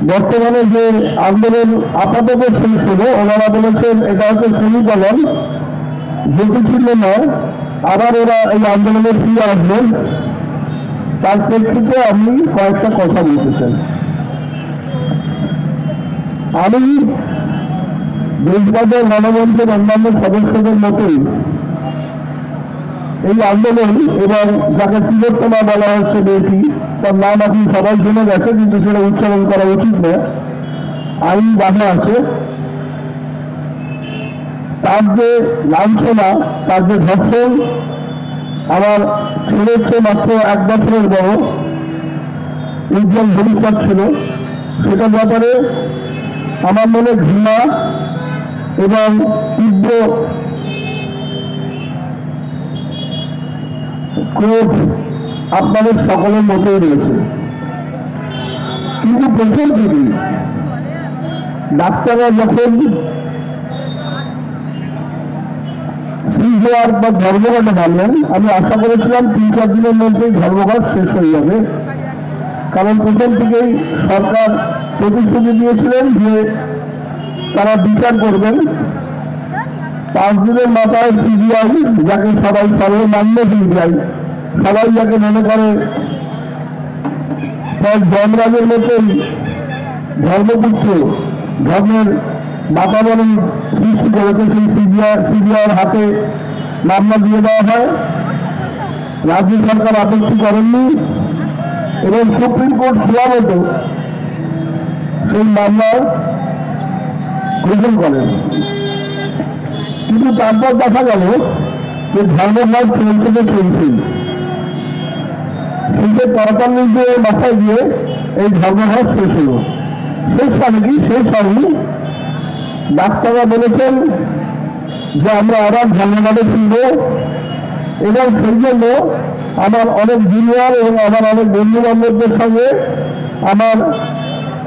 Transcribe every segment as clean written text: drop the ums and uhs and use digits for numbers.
বর্তমানে যে আন্দোলন আপাতত শেষ হলো, ওনারা বলেছেন এটা হচ্ছে সেমিকলন, জ্যোতিচিহ্ন নয়, আবার ওরা এই আন্দোলনে ফিরে আসবেন। তার প্রেক্ষিতে আমি কয়েকটা কথা বলতে চাই। আমি দেশবাজার গণমঞ্চের অন্যান্য সদস্যদের মতোই এই আন্দোলন এবং যাকে তিলোত্তমা বলা হচ্ছে মেয়েটি, তার নাম এখন সবাই জেনে গেছে, কিন্তু সেটা উচ্চারণ করা উচিত নয়, আইন বাধা আছে। তার যে লাঞ্ছনা, তার যে ধর্ষণ, আমার ছেলের চেয়ে মাত্র 1 বছরের বড়, উজ্জ্বল ভবিষ্যৎ ছিল, সেটার ব্যাপারে আমার মনে ঘৃণা এবং তীব্র ক্রোধ আপনাদের সকলের মতোই রয়েছে। কিন্তু প্রথম থেকেই ডাক্তাররা যখন সিজোয়ার বা ধর্মঘটে নামলেন, আমি আশা করেছিলাম 3-4 দিনের মধ্যেই ধর্মঘট শেষ হয়ে যাবে, কারণ প্রথম থেকেই সরকার প্রতিশ্রুতি দিয়েছিলেন যে তারা বিচার করবেন। 5 দিনের মাথায় সিবিআই, যাকে সবাই সর্বমান্য সিবিআই, সবাই যাকে মনে করে যমরাজের মতোই ধর্মপুত্র, ধর্মের বাতাবরণ সৃষ্টি করেছে, সেই সিবিআইয়ের হাতে মামলা দিয়ে দেওয়া হয়। রাজ্য সরকার আপত্তি করেননি এবং সুপ্রিম কোর্ট সুয়ামতো সেই মামলা গ্রহণ করেন। কিন্তু তারপর দেখা গেল যে ধর্মঘট চলছে তো চলছেই। সেই 45 দিনের মাথায় দিয়ে এই ধর্মঘট শেষ হলো। শেষ মানে কি? শেষ হয়নি। ডাক্তাররা বলেছেন যে আমরা আবার ধর্মঘটে ফিরব, এবং সেই জন্য আমার অনেক জুনিয়র এবং আমার অনেক বন্ধু বান্ধবদের সঙ্গে আমার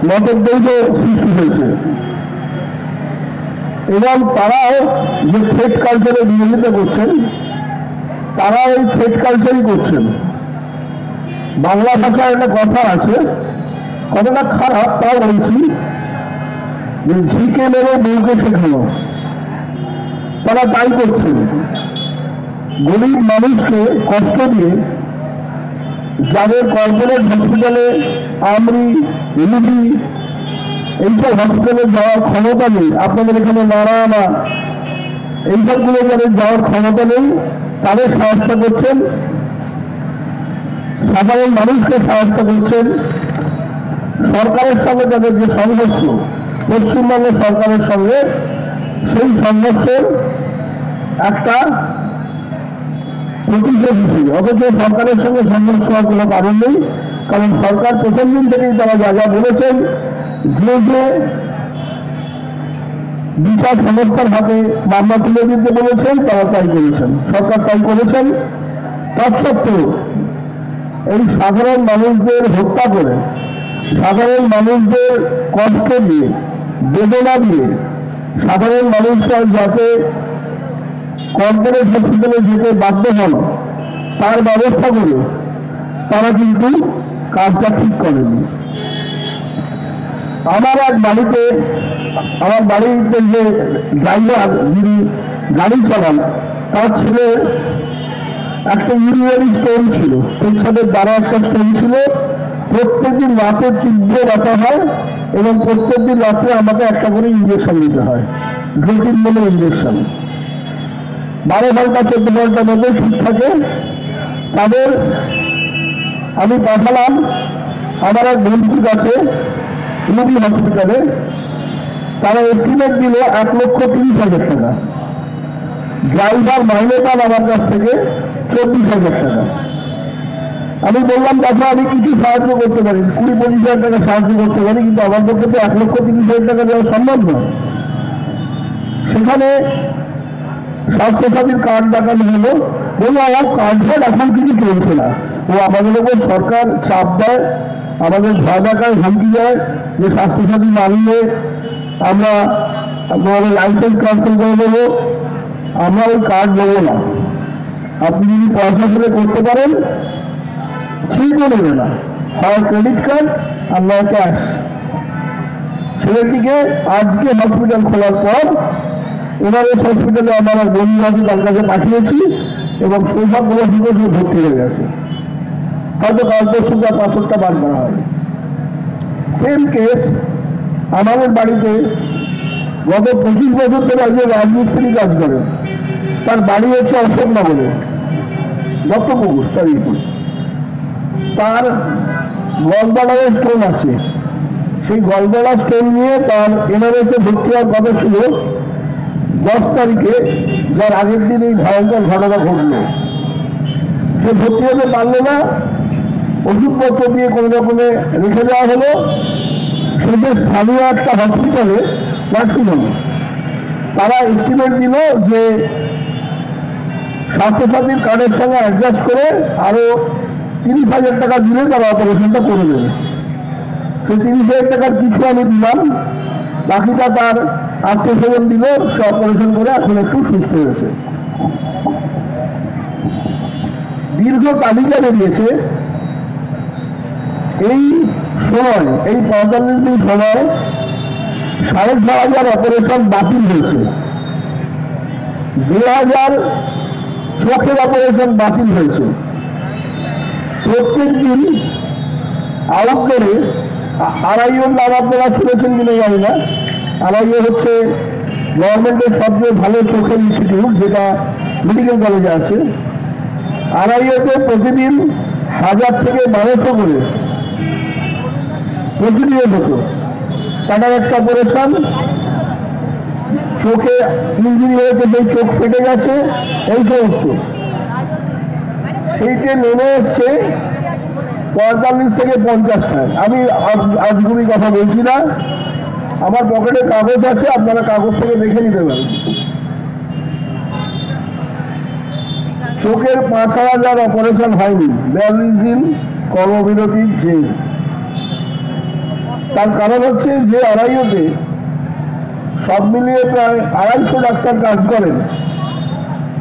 মতদ্বৈধ সৃষ্টি হয়েছে, এবং তারাও যে থ্রেড কালচারের বিরোধিতা করছেন, তারা ওই থ্রেড কালচারই করছেন। বাংলা ভাষায় একটা কথা আছে, কতটা খারাপ তাও বলছি, যে ঝিকে মেরে বউকে শেখানো। তারা তাই করছেন, গরিব মানুষকে কষ্ট দিয়ে, যাদের কর্পোরেট হসপিটালে, আমরি, রুবি এইসব হসপিটালে যাওয়ার ক্ষমতা নেই, আপনাদের এখানে নারায়ণা এইসবগুলো যাদের যাওয়ার ক্ষমতা নেই, তাদের সাহায্য করছেন, সাধারণ মানুষকে সাহায্য করছেন। সরকারের সঙ্গে তাদের যে সংঘর্ষ, পশ্চিমবঙ্গ সরকারের সঙ্গে, সেই সংঘর্ষের একটা প্রতিশোধ হিসেবে। অথচ সরকারের সঙ্গে সংঘর্ষ হওয়ার কোনো কারণ নেই, কারণ সরকার প্রথম দিন থেকেই তারা যা যা বলেছেন, যে যে বিচার সংস্থার হাতে মামলা তুলে দিতে বলেছেন, তারা তাই করেছেন, সরকার তাই করেছেন। তৎসত্ত্বেও এই সাধারণ মানুষদের হত্যা করে, সাধারণ মানুষদের কষ্ট দিয়ে, বেদনা দিয়ে, সাধারণ মানুষরা যাতে কর্পোরেট হসপিটালে যেতে বাধ্য হন তার ব্যবস্থা করে তারা কিন্তু কাজটা ঠিক করেনি। আমার এক বাড়িতে, আমার বাড়িতে যে ড্রাইভার যিনি গাড়ি চালান, তার ছেলে একটা ইউরিনারি স্টোন ছিল, পেছনের দ্বারা একটা স্টোন ছিল। প্রত্যেকদিন রাতে তীব্র ব্যথা হয় এবং প্রত্যেকদিন রাত্রে আমাকে একটা করে ইঞ্জেকশন দিতে হয়, ড্রেটিন বলে ইঞ্জেকশন। 12 ঘন্টা 14 ঘন্টার মধ্যে ঠিক থাকে। তাদের আমি পাঠালাম আমার এক বন্ধুর কাছে রুবি হসপিটালে। তারা এস্টিমেট দিল 1,30,000 টাকা। ড্রাইভার মাইনে পান আমার কাছ থেকে 24,000 টাকা। আমি বললাম, দাদা আমি কিছু সাহায্য করতে পারি, 20-25,000 টাকা সাহায্য করতে পারি, কিন্তু আমার পক্ষে তো 1,30,000 টাকা দেওয়া সম্ভব নয়। সেখানে স্বাস্থ্যসাথীর কার্ড দেখানো হলো, বললো আমার কার্ড এখন কিছু চলছে না। ও আমাদের উপর সরকার চাপ দেয়, আমাদের ভয় দেখায়, হুমকি দেয় যে স্বাস্থ্যসাথী না নিলে আমরা আমাদের লাইসেন্স ক্যান্সেল করে দেবো, আমরা ওই কার্ড দেবো না, আপনি যদি পয়সা ফেলে করতে পারেন ঠিক নেবে না, হয় ক্রেডিট কার্ড আর নয় ক্যাশ। ছেলেটিকে আজকে হসপিটাল খোলার পর এনআরএস হসপিটালে আমার বন্ধু আছে তার কাছে পাঠিয়েছি এবং সৌভাগ্যবশত সে ভর্তি হয়ে গেছে। হয়তো কাল পরশুটা পাথরটা বার করা হবে। সেম কেস আমাদের বাড়িতে গত 25 বছর ধরে একজন রাজমিস্ত্রি কাজ করেন। তার বাড়ি হচ্ছে অশোকনগরে, দত্তপুকুর সরি। তার গলব্লাডারে স্টোন আছে। সেই গলব্লাডার স্টোন নিয়ে তার এনআরএসে ভর্তি হওয়ার কথা ছিল 10 তারিখে, যার আগের দিন এই ভয়ঙ্কর ঘটনা ঘটল। সে ভর্তি হতে পারল না, ওষুধপত্র দিয়ে কোনো রকমে রেখে দেওয়া হলো। সেটা স্থানীয় একটা হসপিটালে নার্সিংহোমে তারা এস্টিমেট দিল যে স্বাস্থ্যসাথীর কার্ডের সঙ্গে অ্যাডজাস্ট করে আরো 30,000 টাকা দিলে তারা অপারেশনটা করে দেবে। সেই 30,000 টাকার কিছু আমি দিলাম, বাকিটা তার আত্মীয়-স্বজন দিল। সে অপারেশন করে এখন একটু সুস্থ হয়েছে। দীর্ঘ তালিকা বেরিয়েছে। এই সময়, এই 45 দিন সময় 6,500 অপারেশন বাতিল হয়েছে। 2,000 চোখের অপারেশন বাতিল হয়েছে। প্রত্যেক দিন আউটডোরে আড়াইওর নাম আপনারা শুনেছেন কিনা জানি না। আড়াইও হচ্ছে গভর্নমেন্টের সবচেয়ে ভালো চোখের ইনস্টিটিউট, যেটা মেডিকেল কলেজে আছে। আড়াইওতে প্রতিদিন 1000 থেকে 1200 করে প্রতিদিন হতো। তাদের একটা অপারেশন, চোখে ইঞ্জুরি হয়েছে, সেই চোখ ফেটে গেছে, এই সমস্ত। সেইটা নেমে এসছে 45 থেকে 50টা। আমি আজগুবি কথা বলছি না, আমার পকেটে কাগজ আছে, আপনারা কাগজ থেকে দেখে নিতে পারেন। চোখের 5,000 অপারেশন হয়নি, 42 দিন কর্মবিরতির জেল। তার কারণ হচ্ছে যে আড়াইওতে সব মিলিয়ে প্রায় 250 ডাক্তার কাজ করেন,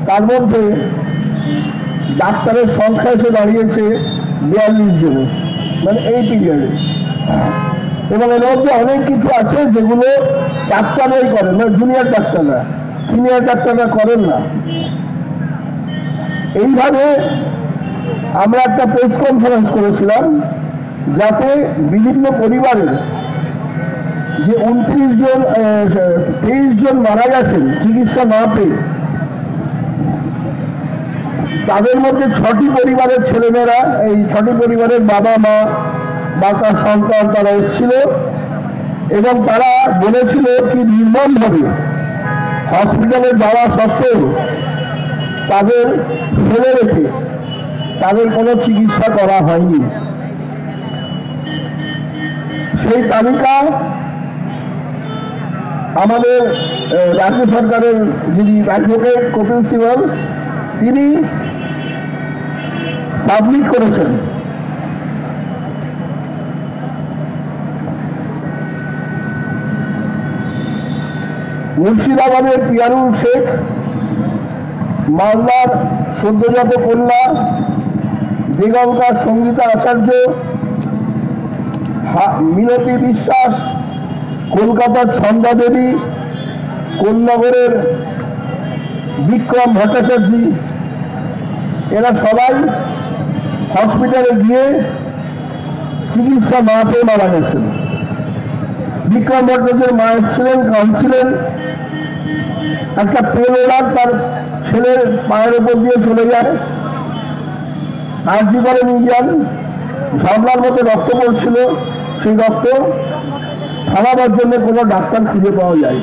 তার মধ্যে ডাক্তারের সংখ্যা এসে দাঁড়িয়েছে 42 জনে, মানে এই পিরিয়ডে। এবং এর মধ্যে অনেক কিছু আছে যেগুলো ডাক্তাররাই করেন, মানে জুনিয়র ডাক্তাররা, সিনিয়র ডাক্তাররা করেন না। এইভাবে আমরা একটা প্রেস কনফারেন্স করেছিলাম, যাতে বিভিন্ন পরিবারের যে 23 জন মারা গেছেন চিকিৎসা না পেয়ে, তাদের মধ্যে 6টি পরিবারের ছেলেমেয়েরা, এই 6টি পরিবারের বাবা মা বা তার সন্তান তারা এসেছিল এবং তারা বলেছিল কি নির্মমভাবে হসপিটালে যাওয়া সত্ত্বেও তাদের ফেলে রেখে তাদের কোনো চিকিৎসা করা হয়নি। সেই তালিকা আমাদের রাজ্য সরকারের যিনি অ্যাডভোকেট কপিল সিবাল তিনি সাবমিট করেছেন। মুর্শিদাবাদের পিয়ারুল শেখ, মালদার সদ্যজাত কন্যা দিগঙ্কার সঙ্গীতা আচার্য, মিনতি বিশ্বাস, কলকাতার ছন্দা দেবী, কোন্নগরের বিক্রম ভট্টাচার্য, এরা সবাই হসপিটালে গিয়ে চিকিৎসা না পেয়ে মারা গেছেন। বিক্রম ভট্টাচার্যের মা এসেছিলেন, কাঁদছিলেন। একটা পেন ওনার তার ছেলের পায়ের উপর দিয়ে চলে যায়, আর্জি করে নিয়ে যান, ঝামলার মতো রক্ত পড়ছিল। সেই রক্ত থামাবার জন্য কোনো ডাক্তার খুঁজে পাওয়া যায়।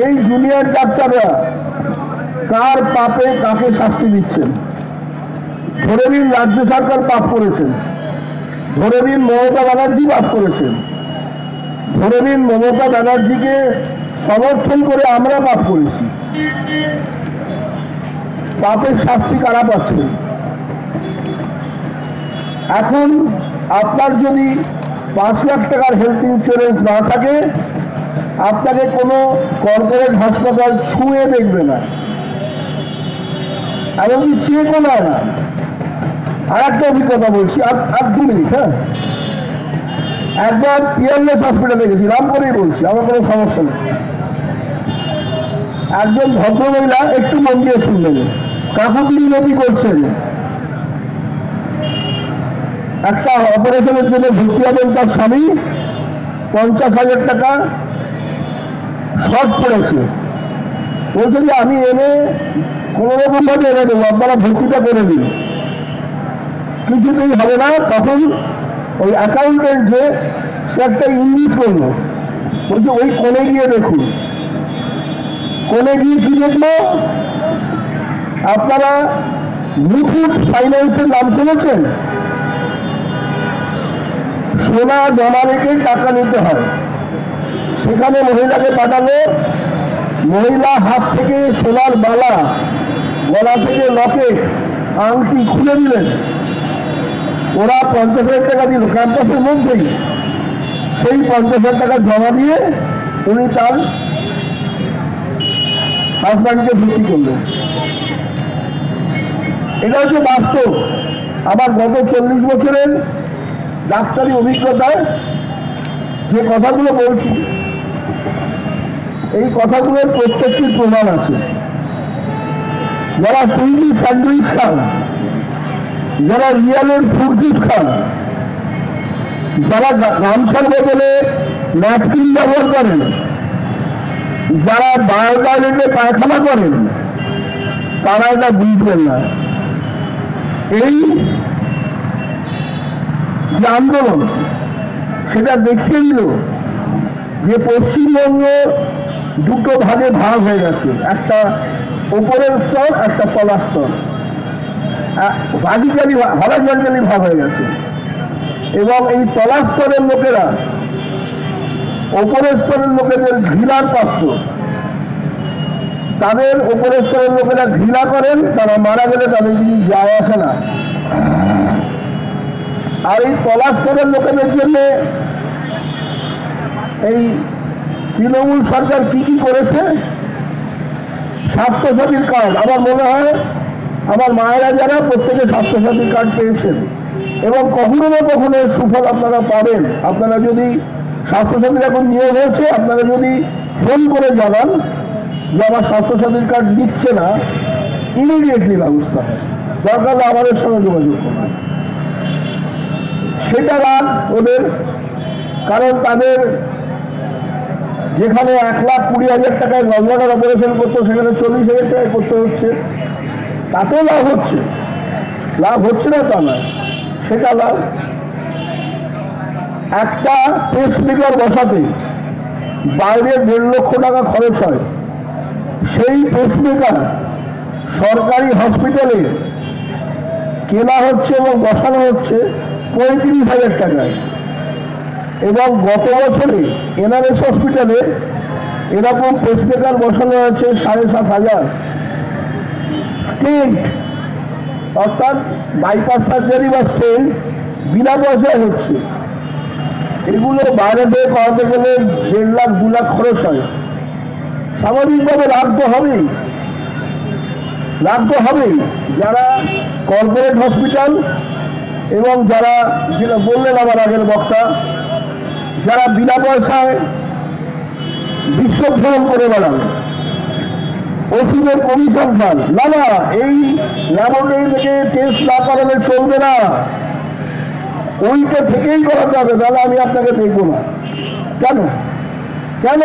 এই জুনিয়র ডাক্তাররা কার পাপে কাকে শাস্তি দিচ্ছেন? ধরে নিন রাজ্য সরকার পাপ করেছেন, ধরে নিন মমতা ব্যানার্জি পাপ করেছেন, ধরে নিন মমতা ব্যানার্জিকে সমর্থন করে আমরা পাপ করেছি। পাপের শাস্তি কারা পাচ্ছেন? এখন আপনার যদি 5 লাখ টাকার হেলথ ইন্স্যুরেন্স না থাকে, আপনাকে কোনো কর্পোরেট হাসপাতাল ছুঁয়ে দেখবে না, এমনকি চেকও নেয় না। আর একটা অভিজ্ঞতা বলছি, আর 2 মিনিট। হ্যাঁ, একবার পিয়ারলেস হসপিটালে গেছি, রামপুরেই বলছি, আমার কোনো সমস্যা নেই। একজন ভদ্রমহিলা, একটু মন দিয়ে শুনলেন, কাকুতিরি নদী করছেন, একটা অপারেশনের জন্য ভর্তি হবেন, তার স্বামী 50,000 টাকা শর্ট পড়েছে। বলছে যে আমি এনে কোনো রকম ভাবে এনে দেবো, আপনারা ভর্তিটা করে দিন। কিছুতেই হবে না। তখন ওই অ্যাকাউন্টেন্ট যে সে একটা ইঙ্গিত করলো, বলছে ওই কোণে গিয়ে দেখুন। কোণে গিয়ে কি দেখলো? আপনারা মুথুট ফাইন্যান্সের নাম শুনেছেন? সোনা জমা রেখে টাকা নিতে হয়। সেখানে মহিলাকে পাঠালো, মহিলা হাত থেকে সোনার বালা, গলা থেকে লকেট, আংটি খুলে দিলেন। ওরা 50,000 টাকা দিল ক্যাম্পাসের মধ্যেই। সেই 50,000 টাকা জমা দিয়ে উনি তার হাজব্যান্ডকে ভর্তি করলেন। এটা হচ্ছে বাস্তব। আমার গত 40 বছরের ডাক্তারি অভিজ্ঞতায় যে কথাগুলো বলছি, এই কথাগুলোর প্রত্যেকটির প্রমাণ আছে। যারা সুইগি স্যান্ডউইচ খান, যারা রিয়ালের ফ্রুট জুস খান, যারা গামছার বদলে ন্যাপকিন ব্যবহার করেন, যারা বায়োটয়লেটে পায়খানা করেন, তারা এটা বুঝবেন না। এই যে আন্দোলন, সেটা দেখিয়ে দিল যে পশ্চিমবঙ্গ দুটো ভাগে ভাগ হয়ে গেছে, একটা উপরের স্তর, একটা তলার স্তর, হরাইজন্টালি ভাগ হয়ে গেছে। এবং এই তলা স্তরের লোকেরা উপরের স্তরের লোকেদের ঘৃণার পাত্র। তাদের উপরের স্তরের লোকেরা ঘৃণা করেন, তারা মারা গেলে তাদের কিছু যায় আসে না। আর এই তলা স্তরের লোকেদের জন্য এই তৃণমূল সরকার কি কি করেছে? স্বাস্থ্যসাথীর কার্ড, আমার মনে হয় আমার মায়েরা যারা প্রত্যেকে স্বাস্থ্যসাথীর কার্ড পেয়েছেন, এবং কখনো না কখনো সুফল আপনারা পাবেন। আপনারা যদি স্বাস্থ্যসাথীর এখন নিয়োগ হয়েছে, আপনারা যদি ফোন করে জানান যে আমার স্বাস্থ্যসাথীর কার্ড দিচ্ছে না, ইমিডিয়েটলি ব্যবস্থা হয়। দরকার আমাদের সঙ্গে যোগাযোগ করবেন। সেটা রাগ ওদের, কারণ তাদের যেখানে 1,20,000 টাকায় গঙ্গাটার অপারেশন করতো, সেখানে 40,000 টাকায় করতে হচ্ছে। তাতেও লাভ হচ্ছে, লাভ হচ্ছে না তা নয়, সেটা লাভ। একটা পেসমেকার বসাতে বাইরে 1.5 লক্ষ টাকা খরচ হয়। সেই পেসমেকার সরকারি হসপিটালে কেনা হচ্ছে এবং বসানো হচ্ছে 35,000 টাকায়। এবং গত বছরে এনআরএস হসপিটালে এরকম পেসমেকার বসানো হচ্ছে 7,500। স্টেন্ট, অর্থাৎ বাইপাস সার্জারি বা স্টেন্ট বিনা পয়সায় হচ্ছে। এগুলো বাইরে থেকে করাতে গেলে 1.5 লাখ 2 লাখ খরচ হয়। স্বাভাবিকভাবে লাভ তো হবেই, লাভ তো হবেই। যারা কর্পোরেট হসপিটাল এবং যারা, যেটা বললেন আমার আগের বক্তা, যারা বিনা পয়সায় বিশ্বভ্রমণ করে বেড়ান, ওষুধের কমিশন খান, না না, এই ল্যাবরেটরি থেকে টেস্ট না করালে চলবে না, ওইটা থেকেই করাতে হবে, তাহলে আমি আপনাকে দেখবো না। কেন কেন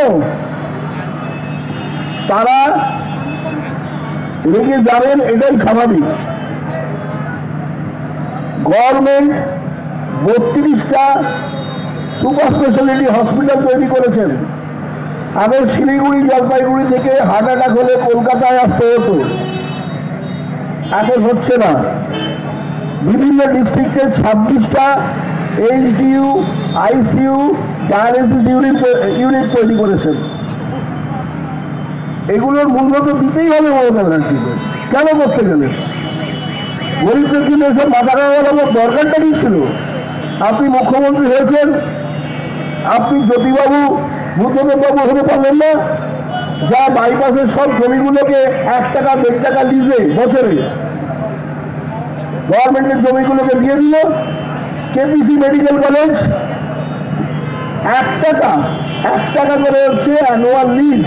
তারা রেগে যাবেন? এটাই স্বাভাবিক। গভর্নমেন্ট 32টা সুপার স্পেশালিটি হসপিটাল তৈরি করেছেন। আগে শিলিগুড়ি, জলপাইগুড়ি থেকে হার্ট অ্যাটাক হলে কলকাতায় আসতে হতো, এখন হচ্ছে না। বিভিন্ন ডিস্ট্রিক্টে 26টা এইচডিইউ, আইসিইউ, ডায়ালিসিস ইউনিট তৈরি করেছেন। এগুলোর মূল্য তো দিতেই হবে মমতা ব্যানার্জিকে। কেন করতে গেলে গরিবদের জন্য এসব মাথা খাওয়ার দরকারটা কি ছিল? আপনি মুখ্যমন্ত্রী হয়েছেন, আপনি জ্যোতিবাবু, বুদ্ধদেববাবু হতে পারলেন না? যা বাইপাসের সব জমিগুলোকে 1 টাকা 1.5 টাকা লিজে বছরে, গভর্নমেন্টের জমিগুলোকে দিয়ে দিল। কেপিসি মেডিকেল কলেজ 1 টাকা করে হচ্ছে অ্যানুয়াল লিজ।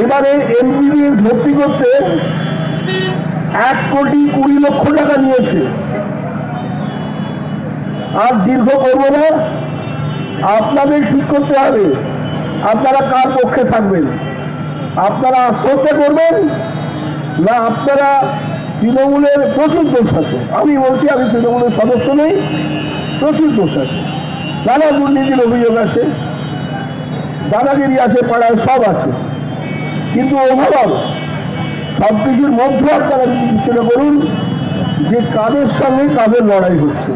এবারে এমবিবিএস ভর্তি করতে 1,20,00,000 টাকা নিয়েছে। আর দীর্ঘ করবো না, আপনাদের ঠিক করতে হবে আপনারা কার পক্ষে থাকবেন। আপনারা আত্মহত্যা করবেন না আপনারা তৃণমূলের প্রচুর দোষ আছে। আমি বলছি আমি তৃণমূলের সদস্য নই, প্রচুর দোষ আছে, নানা দুর্নীতির অভিযোগ আছে, দাদাগিরি আছে, পাড়ায় সব আছে। কিন্তু ওভারঅল সব কিছুর মধ্যে আপনারা বিবেচনা করুন যে কাদের সঙ্গে কাদের লড়াই হচ্ছে।